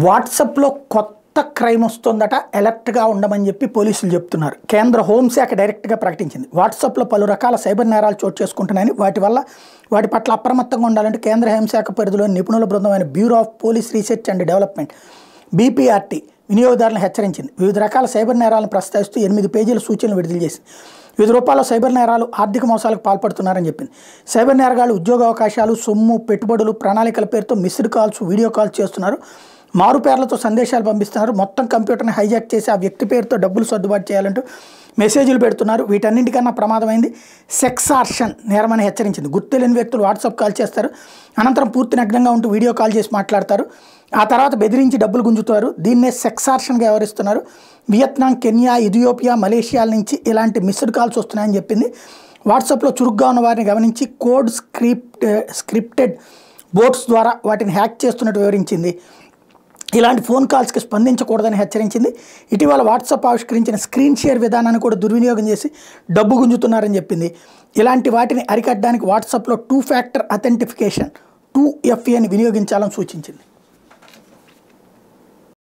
వాట్సాప్లో కొత్త క్రైమ్ వస్తుందట, అలర్ట్గా ఉండమని చెప్పి పోలీసులు చెప్తున్నారు. కేంద్ర హోంశాఖ డైరెక్ట్గా ప్రకటించింది. వాట్సాప్లో పలు రకాల సైబర్ నేరాలు చోటు చేసుకుంటున్నాయని, వాటి పట్ల అప్రమత్తంగా ఉండాలంటే కేంద్ర హోంశాఖ పరిధిలోని నిపుణుల బృందమైన bureau of police research and development BPRD వినియోగదారులను హెచ్చరించింది. వివిధ రకాల సైబర్ నేరాలను ప్రస్తావిస్తూ 8 పేజీల సూచనలు విడుదల చేసింది. వివిధ రూపాల్లో సైబర్ నేరాలు, ఆర్థిక మోసాలకు పాల్పడుతున్నారని చెప్పింది. సైబర్ నేరగాళ్లు ఉద్యోగ అవకాశాలు, సొమ్ము, పెట్టుబడులు, ప్రణాళికల పేరుతో మిస్డ్ కాల్స్, వీడియో కాల్స్ చేస్తున్నారు. మారు పేర్లతో సందేశాలు పంపిస్తున్నారు. మొత్తం కంప్యూటర్ని హైజాక్ చేసి ఆ వ్యక్తి పేరుతో డబ్బులు సర్దుబాటు చేయాలంటూ మెసేజ్లు పెడుతున్నారు. వీటన్నింటికన్నా ప్రమాదమైంది సెక్సార్షన్ నేరమని హెచ్చరించింది. గుర్తులేని వ్యక్తులు వాట్సాప్ కాల్ చేస్తారు. అనంతరం పూర్తి నగ్నంగా ఉంటూ వీడియో కాల్ చేసి మాట్లాడతారు. ఆ తర్వాత బెదిరించి డబ్బులు గుంజుతారు. దీన్నే సెక్సార్షన్గా వ్యవహరిస్తున్నారు. వియత్నాం, కెన్యా, ఇథియోపియా, మలేషియాల నుంచి ఇలాంటి మిస్డ్ కాల్స్ వస్తున్నాయని చెప్పింది. వాట్సాప్లో చురుగ్గా ఉన్న వారిని గమనించి కోడ్ స్క్రిప్టెడ్ బోట్స్ ద్వారా వాటిని హ్యాక్ చేస్తున్నట్టు వివరించింది. ఇలాంటి ఫోన్ కాల్స్కి స్పందించకూడదని హెచ్చరించింది. ఇటీవల వాట్సాప్ ఆవిష్కరించిన స్క్రీన్ షేర్ విధానాన్ని కూడా దుర్వినియోగం చేసి డబ్బు గుంజుతున్నారని చెప్పింది. ఇలాంటి వాటిని అరికట్టడానికి వాట్సాప్లో 2 ఫ్యాక్టర్ అథెంటిఫికేషన్ 2FA ని వినియోగించాలని సూచించింది.